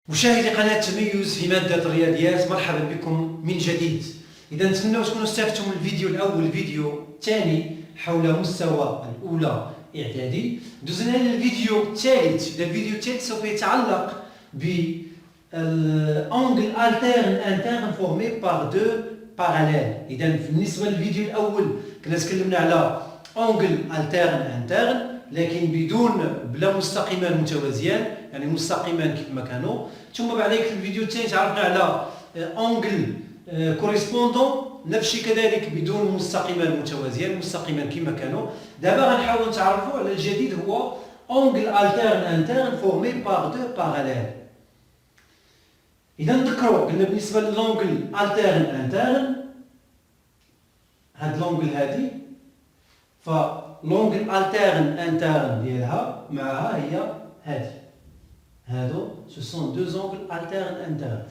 مشاهدي قناة تميز في مادة الرياضيات، مرحبا بكم من جديد. إذا نتمنى تكونوا استفدتم من الفيديو الأول الفيديو الثاني حول مستوى الأولى إعدادي. دوزنا للفيديو الثالث. الفيديو الثالث سوف يتعلق بالأنجل alterne interne formé par deux parallèles. إذا بالنسبة للفيديو الأول كنا تكلمنا على أنجل alterne interne لكن بلا مستقيمان متوازيان، يعني مستقيمان كيف ما كانوا. ثم بعد ذلك في الفيديو الثاني تعرفنا على انجل كوريسبوندون، نفس الشيء كذلك بدون مستقيمان متوازيان، مستقيمان كما كانوا. دابا غنحاول نتعرفوا على الجديد، هو انجل alterne interne formé par deux parallèles. اذا نذكروا قلنا بالنسبه للانجل alterne interne، هاد الانجل هادي، فلونجل alterne interne ديالها معها هي هادي. هادو سو سون دو زونغل alterne interne.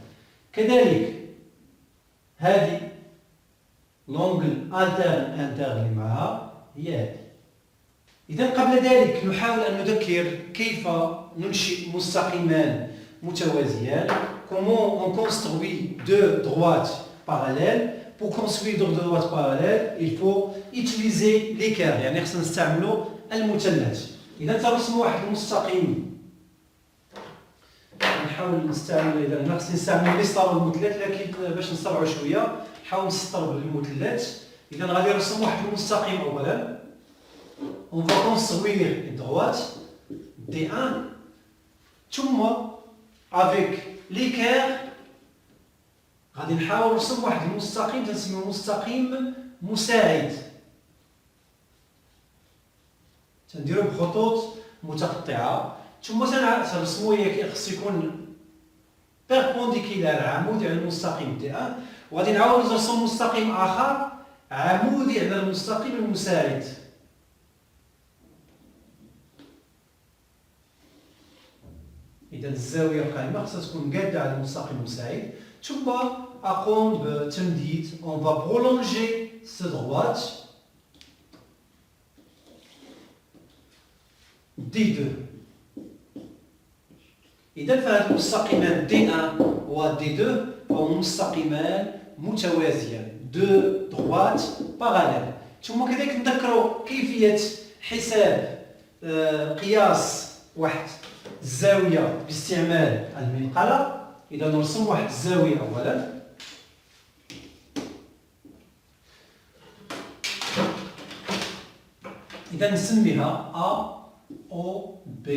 كذلك هادي لونجل alterne interne اللي معها هي هادي. إذا قبل ذلك نحاول أن نذكر كيف ننشئ مستقيمان متوازيان. Comment on construit deux droites parallèles. Pour construire deux droites parallèles, il faut utiliser l'équerre، يعني خصنا نستعملوا المثلث. إذا ترسم واحد المستقيم، نحاول نستعمل، إذا خصني نستعمل المسطره والمثلث، لكن باش نسرعوا شويه نحاول نسطر بالمثلث. إذا غادي نرسم واحد المستقيم أولا. On va construire une droite D1 ثم avec l'équerre غادي نحاول نرسم واحد المستقيم تنسميوه مستقيم مساعد، تنديرو بخطوط متقطعه. ثم تنرسموه خصو يكون بيربونديكولار، عمودي على المستقيم D1، وغادي نعاود نرسم مستقيم اخر عمودي على المستقيم المساعد. إذا الزاوية القائمة خصها تكون قادة على المستقيم المساعد. ثم أقوم بتمديد. On va prolonger cette droite D2. إذا فهاد المستقيمان D1 و D2 فهم مستقيمان متوازيان، دو droites parallèles. ثم كذلك نذكروا كيفية حساب قياس واحد الزاوية باستعمال المنقلة. إذا نرسم واحد الزاوية أولا، إذا نسميها A O B.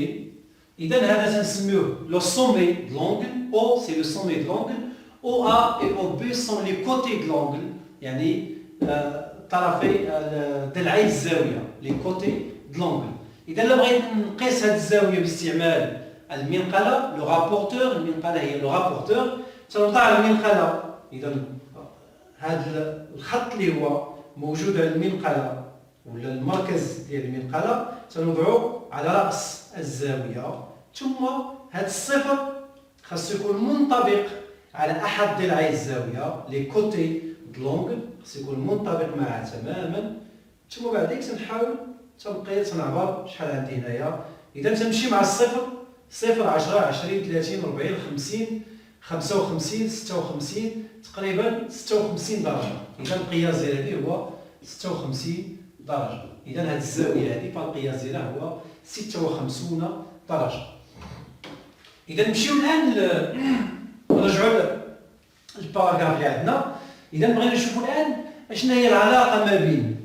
إذا هذا تنسميوه لو سومي د لونغل. O c'est le sommet de l'angle. OA et OB sont les côtés de l'angle، يعني طرفي ضلعي الزاوية، les côtés de l'angle. إذا لو بغيت نقيس هذه الزاوية باستعمال المنقلة، لو رابورتور، المنقلة هي لو رابورتور، تنوضع على المنقلة. إذا هذا الخط اللي هو موجود على المنقلة ولا المركز ديال المنقلة تنوضعو على رأس الزاوية. ثم هذا الصفر خاصو يكون منطبق على أحد ضلعي الزاوية، لي كوتي د لونغل خاصو يكون منطبق معها تماما. ثم بعد ذلك تنحاول تنقيس، تنعبر شحال عندي هنايا. إذا تمشي مع الصفر، 0 10 20 30 40 50 55 56 تقريبا 56 درجة. إذا القياس ديال هذه هو 56 درجة. إذا هذه الزاوية هذه فالقياس ديالها هو 56 درجة. إذا نمشيو الآن نرجعوا للباراغراف اللي عندنا. إذا بغينا نشوفوا الآن شنو هي العلاقة ما بين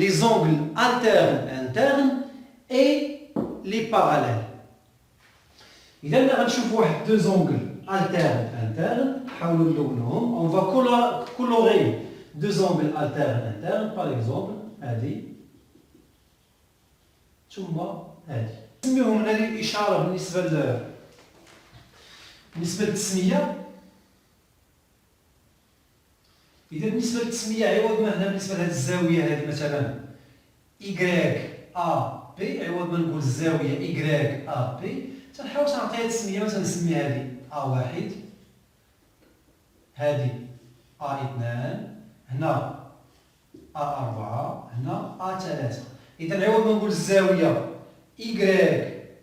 les angles alternes internes et les parallèles. إذا غنشوفوا واحد دو زونغل alterne interne، نحاولوا نلونهم. On va colorer deux angles alternes internes. par exemple هذه ثم هذه. نسميهم هنا للإشارة بالنسبة للتسمية. إذا بالنسبة للتسمية عوض ما هنا بالنسبة لهذه الزاوية هذه مثلا YAB، عوض ما نقول الزاوية YAB تنحاول نعطيها تسمية. مثلا نسمي هذه A1، هذه A2، هنا A4، هنا A3. إذا عوض ما نقول الزاوية Y،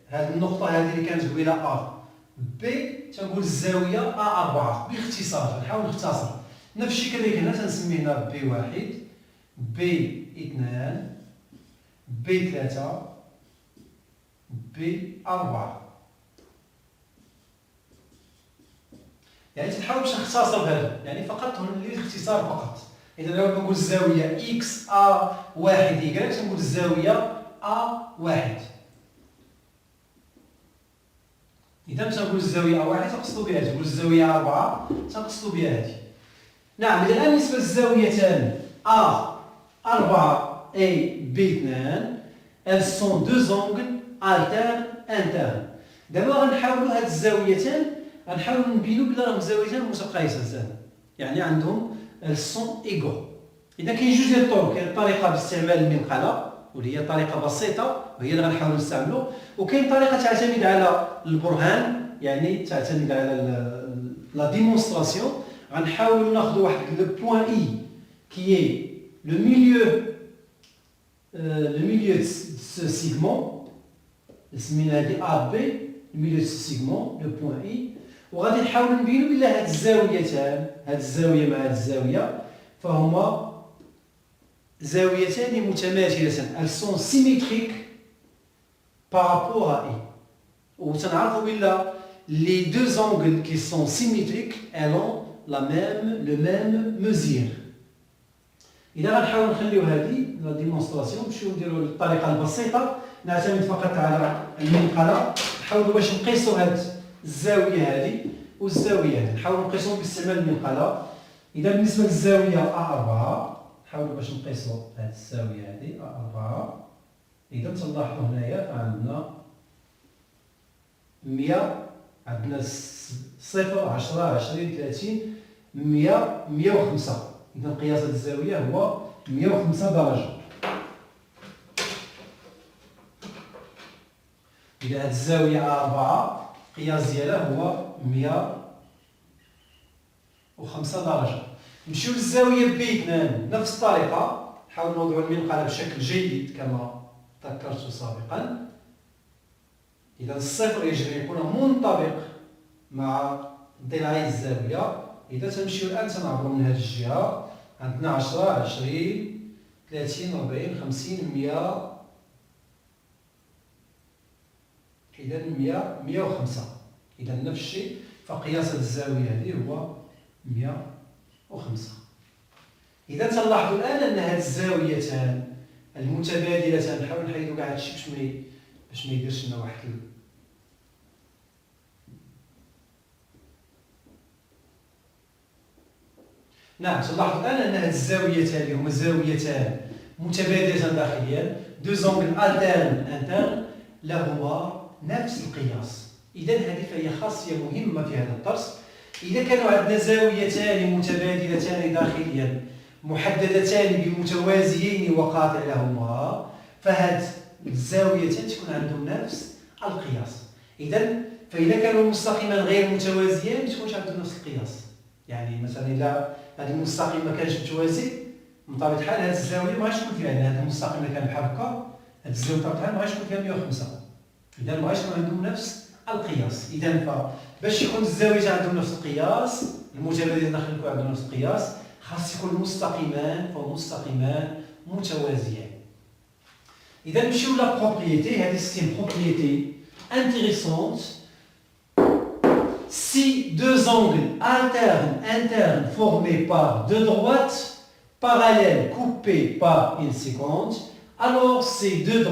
هذه النقطة هذه اللي كانت قبيلة A بي تنقول الزاوية A4 باختصار، نحاول نختصر. نفس الشيء كذلك هنا تنسمي هنا B1 B2 B3 B4. يعني تنحاول باش نختصر هذا، يعني فقط هنا الاختصار فقط. إذا لو نقول الزاوية X A1 Y تنقول الزاوية A1. إذا تنقول الزاوية A1 تنقصدو بها هذه، تقول الزاوية 4 تنقصدو بها هذه. نعم، إذا الآن بالنسبة للزاويتان A4 et B2 elles sont deux angles alternes internes. دابا غنحاولوا هاد الزاويتان غنحاولوا نبينوا بلي راهم زاويتان متقايستان، يعني عندهم elles sont égaux. إذا كاين جوج ديال الطرق، كاين الطريقة باستعمال المنقلة واللي هي طريقة بسيطة وهي اللي غنحاولوا نستعملوا، وكاين طريقة تعتمد على البرهان، يعني تعتمد على لا ديمونستراسيون. غنحاولوا ناخذوا واحد لو بوين اي كي اي لو ميليو de ce segment سمينا هذه ا بي، الميليو de ce segment لو بوين اي، وغادي نحاولوا نبينوا بلي هاد الزاويتان، هاد الزاويه مع هاد الزاويه فهما زاويتان متماثلتان. elles sont symétriques par rapport à I. وتنعرفوا بلا les deux angles qui sont symétriques elles ont le même mesure. إذا غنحاول نخليو هذه لا ديمونستراسيون، نمشيو نديرو الطريقة البسيطة، نعتمد فقط على المنقلة، نحاولوا باش نقيسوا هاد الزاوية هذه والزاوية هذه، نحاولوا نقيسوهم باستعمال المنقلة. إذا بالنسبة للزاوية A4 نحاولوا باش نقيسوا هاد الزاوية هذه A4. إذا تلاحظوا هنايا عندنا 100، عندنا 0 10 20 30 100 105. إذا قياس هذه الزاوية هو 105 درجة. إذا هذه الزاوية A4 القياس ديالها هو 105 درجة. نمشيو للزاوية B2 بنفس الطريقة، نحاول نوضعوا المنقلة بشكل جيد كما ذكرت سابقا. إذا الصفر يجب أن يكون منطبق مع ضلعي الزاوية. إذا تنمشيو الآن تنعبروا من هذه الجهة، عندنا 10 20 30 40 50 100. إذا 100 105. إذا نفس الشيء، فقياس هذه الزاوية هذه هو 105. إذا تلاحظوا الآن أن هذه الزاويتان المتبادلتان، نحاول نحيدوا كاع هادشي باش ما يديرش لنا واحد نعم، تلاحظوا الآن أن هذه الزاويتان اللي هما زاويتان متبادلتان داخليا دو زونغل التيرن انترن لهما نفس القياس. إذا هذه فهي خاصية مهمة في هذا الدرس. إذا كانوا عندنا زاويتان متبادلتان داخليا محددتان بمتوازيين وقاطع لهما، فهاد الزاويتان تكون عندهم نفس القياس. فإذا كانوا مستقيمان غير متوازيان ما تكونش عندهم نفس القياس. يعني مثلا إذا هذا المستقيم ما كانش متوازي، بطبيعة الحال هذه الزاوية ما غاديش تكون فيها، لأن هذا المستقيم اللي كان بحال هكا هذه الزاوية بطبيعة الحال ما غاديش تكون فيها 105. إذا ما غاديش يكون عندهم نفس القياس. إذا باش يكون الزاويتين عندهم نفس القياس، المتبادلين داخل يكون عندهم نفس القياس، خاص يكون مستقيمان مستقيمان متوازيان. إذا نمشيو لا بروبريتي. هذه سي بروبريتي intéressante. Si deux angles internes formés par deux droites parallèles coupées par une séquence, alors ces deux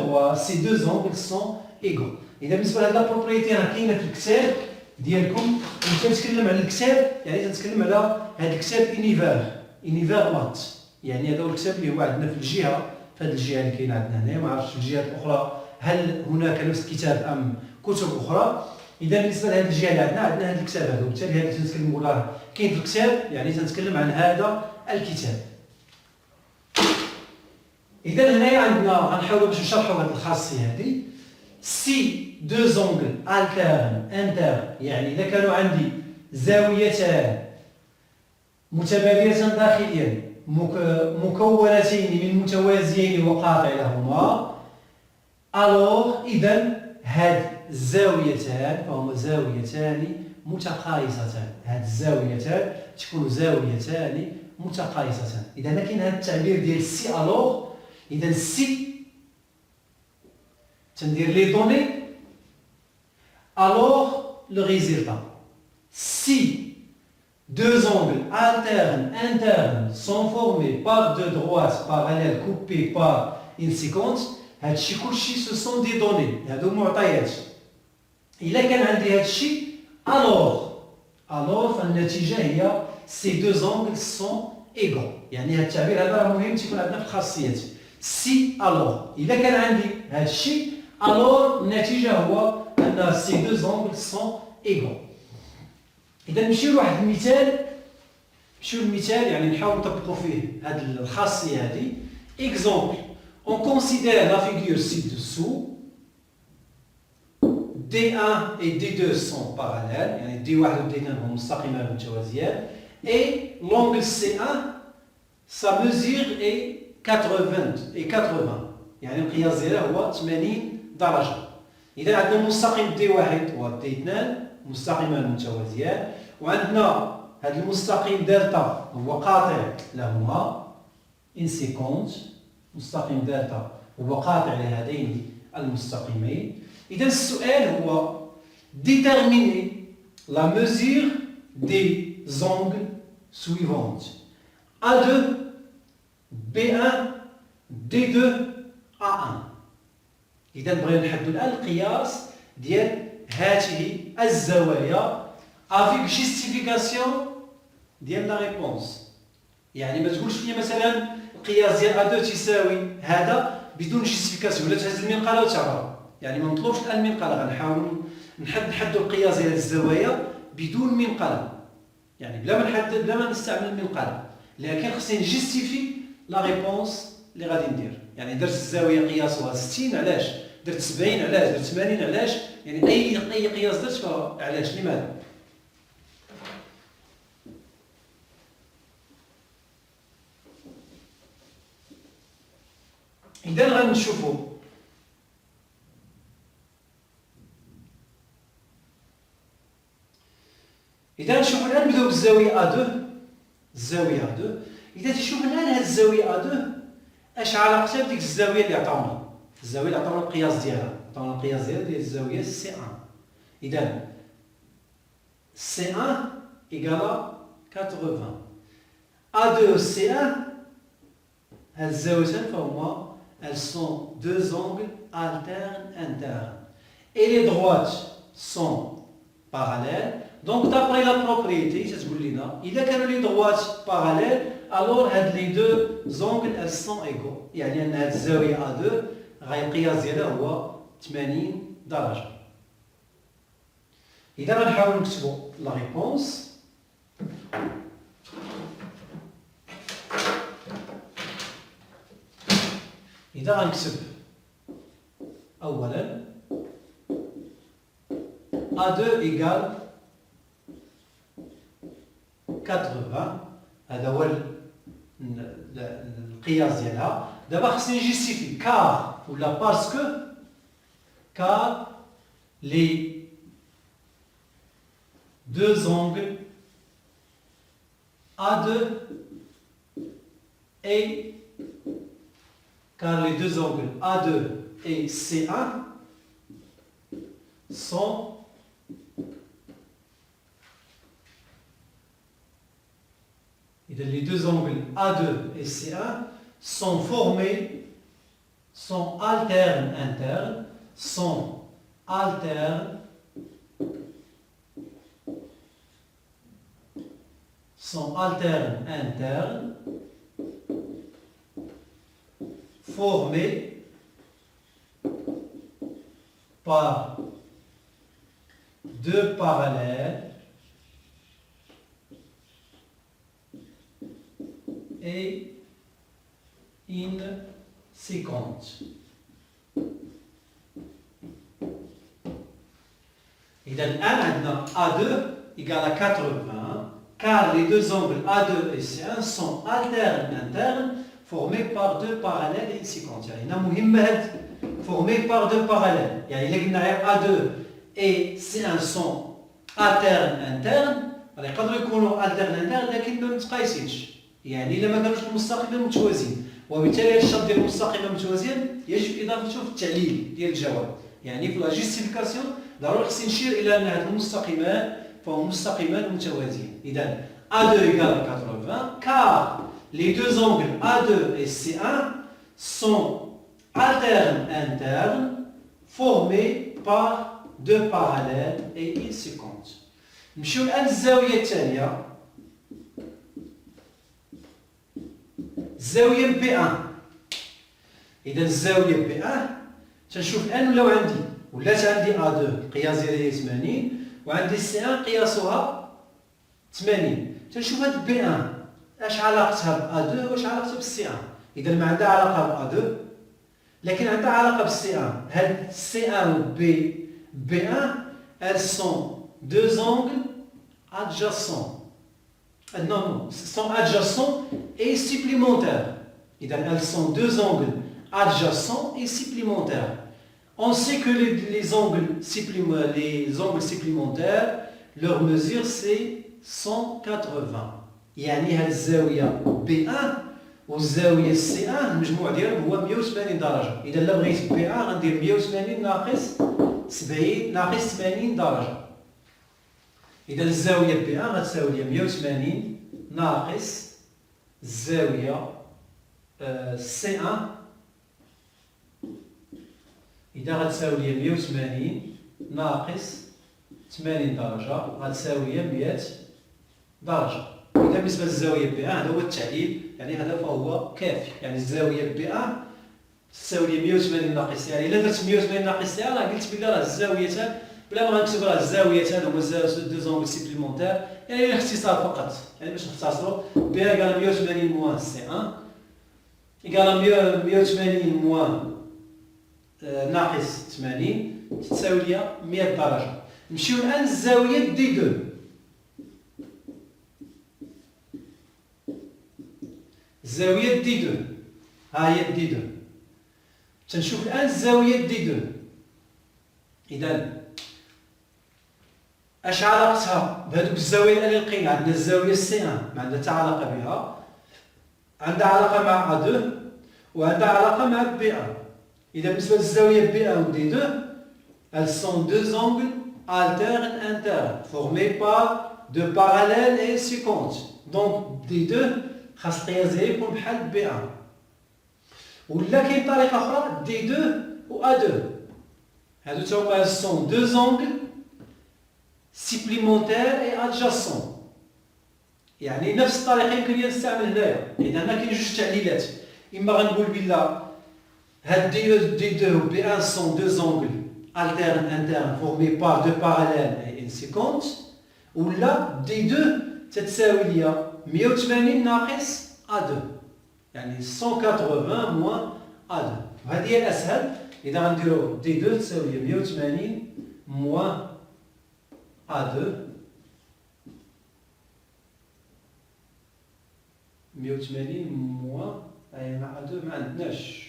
angles sont égaux. إذا بالنسبة لهاد لا بروبريتي راه كاينة في الكتاب ديالكم. تنتكلم على الكتاب، يعني تنتكلم على هاد الكتاب إونيفير مات، يعني هذا هو الكتاب اللي هو عندنا في الجهة، في هاد الجهة اللي كاينة عندنا هنايا. ما عرفتش في الجهات الأخرى هل هناك نفس الكتاب أم كتب أخرى. إذا بالنسبة لهذه الجهة اللي عندنا هذا الكتاب هذا، وبالتالي هذا اللي تنتكلموا راه كاين في الكتاب، يعني تنتكلم عن هذا الكتاب. إذا هنايا عندنا غنحاولوا باش نشرحوا هذه الخاصية هذه. سي دو زونغل التيرن انتر، يعني إذا كانوا عندي زاويتان متبادلتان داخليا مكونتين من متوازيين وقاطع لهما، alors إذا هاد زاويتان فهما زاويتان متقايستان. هاد الزاويتان تكون زاويتان متقايستان. إذا كاين هاد التعبير ديال سي ألوغ. إذا سي تندير لي دوني ألوغ لو ريزولتا. Si deux angles alternes internes sont formés par deux droites parallèles coupées par une séquence, هادشي كلشي ce sont des données. هادو معطيات. إلا كان عندي هادشي alors فالنتيجة هي ces deux angles sont égaux. يعني هاد التعبير هذا راه مهم تيكون عندنا في الخاصيات. Si alors إلا كان عندي هادشي alors النتيجة هو أن ces deux angles sont égaux. إذا نمشيو لواحد المثال. نمشيو للمثال يعني نحاول نطبقوا فيه هذه الخاصية هذه. Exemple, on considère la figure ci-dessous. D1 et D2 sont parallèles, يعني D1 و D2 هما مستقيمان متوازيان. Et l'angle C1, sa mesure est 80. يعني القياس ديالها هو 80 درجة. إذا عندنا المستقيم D1 و D2 مستقيمان متوازيان، وعندنا هذا المستقيم دلتا هو قاطع لهما انسيكونت. مستقيم دلتا هو قاطع لهذين المستقيمين. إذا السؤال هو déterminer la mesure des angles suivantes A2, B1, D2, A1. إذا بغينا نحددوا الآن القياس ديال هذه الزوايا avec justification ديال لا ريبونس. يعني ما تقولش لي مثلا القياس ديال A2 تساوي هذا بدون جيستيفيكاسيون ولا تهز المنقله وتعرف. يعني ما نطلبش الان المنقله، غنحاولوا نحدوا القياس ديال الزوايا بدون منقله، يعني بلا ما نستعمل المنقله، لكن خصني نجيستيفي لا ريبونس اللي غادي ندير. يعني درت الزاويه قياسها 60 علاش؟ درت 70 علاش؟ درت 80 علاش؟ يعني اي قياس درت فعلاش؟ لماذا؟ إذا غنشوفوا نشوفوا الآن نبداو بالزاوية A2. الزاوية A2 إذا تشوف الآن هذه الزاوية A2 اش علاقتها بديك الزاوية اللي عطاونا؟ الزاوية اللي عطاونا القياس ديالها، عطاونا القياس ديال الزاوية C1. إذا C1 إيكالا 80. A2 C1 هاد الزاويتين فهما elles sont deux angles alternes internes. Et les droites sont parallèles. Donc d'après la propriété, il a que les droites parallèles, alors les deux angles elles sont égaux. يعني أن هذه الزاوية A2 القياس ديالها هو 80 درجة. إذا غنحاولوا نكتبوا لا ريبونس. إذا غنكتب أولا A2 égale 80. هذا هو القياس ديالها. دابا خصني نجيستيفي كار ولا باسكو كار لي deux angles A2 et car les deux angles A2 et C1 sont les deux angles A2 et C1 sont formés, sont alternes internes, sont alternes internes formés par deux parallèles et une séquence. إذا الآن عندنا A2 égale à 80 car les deux angles A2 et C1 sont alternes internes formés par deux parallèles et une séquence. يعني هنا مهمة هاد formés par deux parallèles. يعني إلا قلنا A2 et C1 sont alternes internes راه يقدروا يكونوا alterne interne لكن ما متقايسينش. يعني إلا ما كانوش المستقيمين متوازيين، وبالتالي هذا الشرط ديال المستقيمين متوازيين يجب إضافته في التعليل ديال الجواب. يعني في لا جيستيفيكاسيون ضروري خصني نشير إلى أن هاد المستقيمان فهم مستقيمان متوازيين. إذا A2 égale 80 car les deux angles A2 et C1 sont alternes internes formés par deux parallèles et ils se comptent. نمشيو الآن للزاوية الثانية. الزاوية B1. إذا الزاوية B1 تنشوف الآن ولات عندي A2 قياس ديالها هي 80 وعندي C1 قياسها 80. تنشوف هاد B1 اش علاقتها ب A2 واش علاقتها ب C1. إذا ما عندها علاقة ب A2 لكن عندها علاقة ب C1. هاد C1 و B1 elles sont deux angles adjacents. Non, sont adjacents et supplémentaires. Elles sont deux angles adjacents et supplémentaires. On sait que les angles supplémentaires, leur mesure c'est 180. يعني هاد الزاوية B1 والزاوية C1 المجموع ديالهم هو 180 درجة. إذا إلا بغيت B1 غندير 180 ناقص 70 ناقص 80 درجة. إذا الزاوية B1 غتساوي لي 180 ناقص الزاوية C1. إذا غتساوي لي 180 ناقص 80 درجة غتساوي لي 100 درجة. إذا بالنسبة للزاوية B1 هذا هو التعليل، يعني هذا فهو كافي. يعني الزاوية B1 تساوي لي 180 ناقص يعني إلا درت 180 ناقص راه قلت بلي راه الزاويتان بلا ما غنكتب راه الزاويتان هما دو زونغل سيبليمونتير، يعني الاختصار فقط. يعني باش نختصروا B1 إيكال 180 موان C1 إيكال 180 موان ناقص 80 تساوي لي 100 درجة. نمشيو الآن للزاوية D2. الزاوية D2 ها هي D2. تنشوف الآن الزاوية D2. إذا اش علاقتها بهذوك الزاوية اللي لقينا؟ عندنا الزاوية C1 ما عندها حتى علاقة بها، عندها علاقة مع A2 وعندها علاقة مع B1. إذا بالنسبة للزاوية B1 و D2 elles sont deux angles alternes internes formés par deux parallèles et se comptent. Donc D2 خاص القياس ديالو يكون بحال B1. ولا كاين طريقة أخرى D2 و A2 هادو تا هما elles sont deux angles supplémentaires et adjacents. يعني نفس الطريقة يمكن لي نستعمل هنايا. إذا هنا كاين جوج تعليلات، إما غنقول بلا هاد D2 و B1 sont deux angles alternes internes formés par deux parallèles et ils se comptent، ولا D2 تتساوي ليا 180 ناقص A2 يعني 180 موان A2. وهذه هي الأسهل. إذا غنديرو D2 تساوي لي 180 موان A2 180 موان أي مع A2 ما عندناش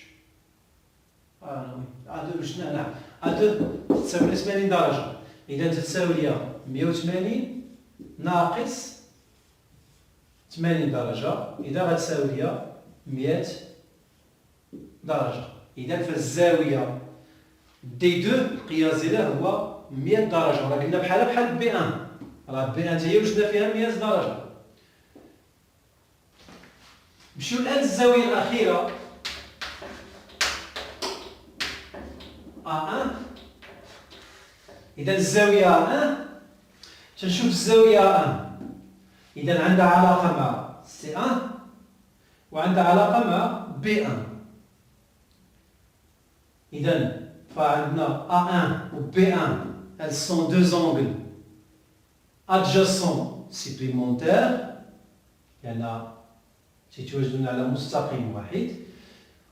A2 شنو نعم A2 تساوي لي 80 درجة. إذا تتساوي لي 180 ناقص 80 درجة إذا غتساوي لي 100 درجة. إذا فالزاوية D2 القياس ديالها هو 100 درجة. راه قلنا بحال B1 راه B1 حتى هي وجدنا فيها 100 درجة. نمشيو الآن للزاوية الأخيرة A1. إذا الزاوية A1 تنشوف الزاوية A1 إذا عندها علاقة مع C1 وعندها علاقة مع B1. إذا فعندنا A1 و B1 elles sont deux angles adjacents supplémentaires لأن تيتواجدون على مستقيم واحد.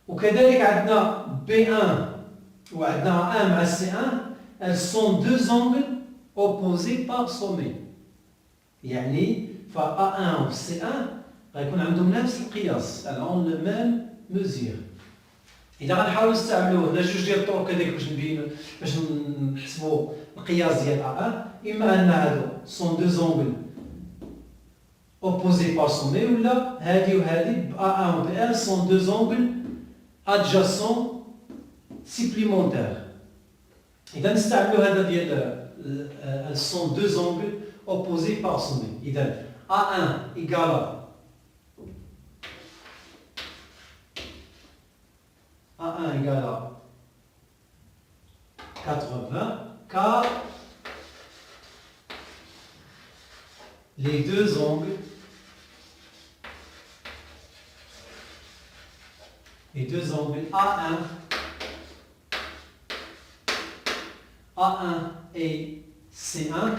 وكذلك عندنا B1 وعندنا A1 مع C1 elles sont deux angles opposés par sommet. يعني فA1 و C1 غيكون عندهم نفس القياس، elles ont le même mesure. إذا غنحاولوا نستعملوه هنا جوج ديال الطرق هذيك باش نحسبوا القياس ديال A1 إما أن هادو سون دو زونغل opposés par sommet ولا هادي وهادي ب A1 و B1 سون دو زونغل adjacents supplémentaires. إذا نستعملوا هذا ديال سون دو زونغل opposés par sommet. إذا A1 égale A1 égale à 80 car les deux angles A1 et C1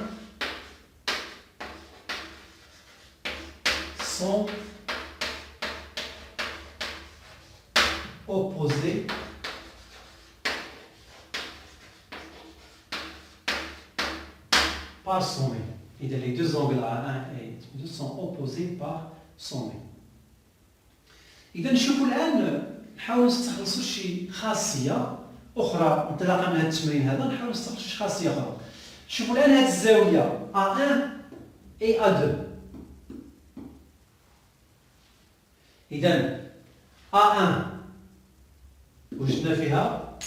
sont opposés par sommet. Et les deux angles A1 et A2 sont opposés par sommet. إذا نشوفوا الآن نحاولوا نستخلصوا شي خاصية أخرى انطلاقا من هذا التمرين هذا نحاولوا نستخلصوا شي خاصية أخرى. شوفوا الآن هذه الزاوية A1 et A2. إذا A1 وجدنا فيها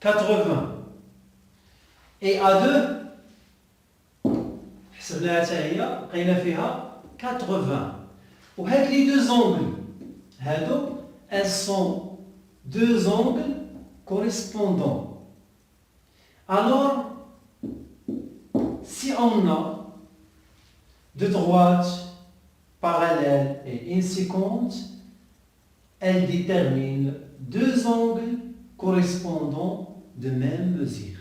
80 et A2 حسبناها حتى هي لقينا فيها 80 وهاد لي دو زونغل هادو elles sont deux angles correspondants. Alors si on a deux droites parallèles et inséquentes, elles déterminent deux angles correspondants de même mesure.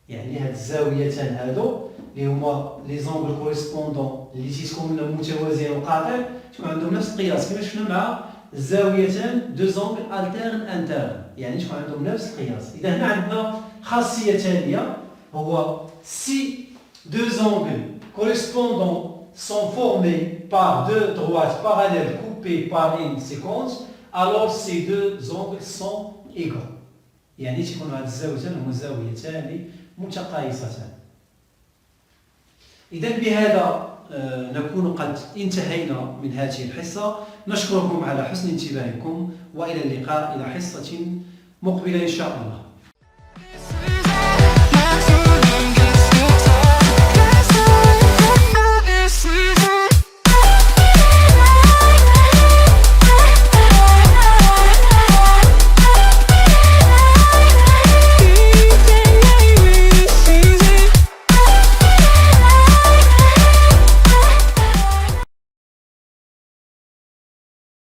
يعني هاد الزاويتان هادو اللي هما لي زونغل كوريسبوندون اللي تيكونوا متوازيين وقاطع تكون عندهم نفس القياس كما شفنا مع الزاويتان دو زونغل التيرن انترن يعني تكون عندهم نفس القياس. اذا هنا عندنا خاصيه ثانيه هو si deux angles correspondants sont formés par deux droites parallèles coupées par une séquence alors ces deux angles sont égaux. يعني تكون هاد الزاويتان هما زاويتان متقايستان. إذا بهذا نكون قد انتهينا من هذه الحصة. نشكركم على حسن انتباهكم وإلى اللقاء إلى حصة مقبلة إن شاء الله.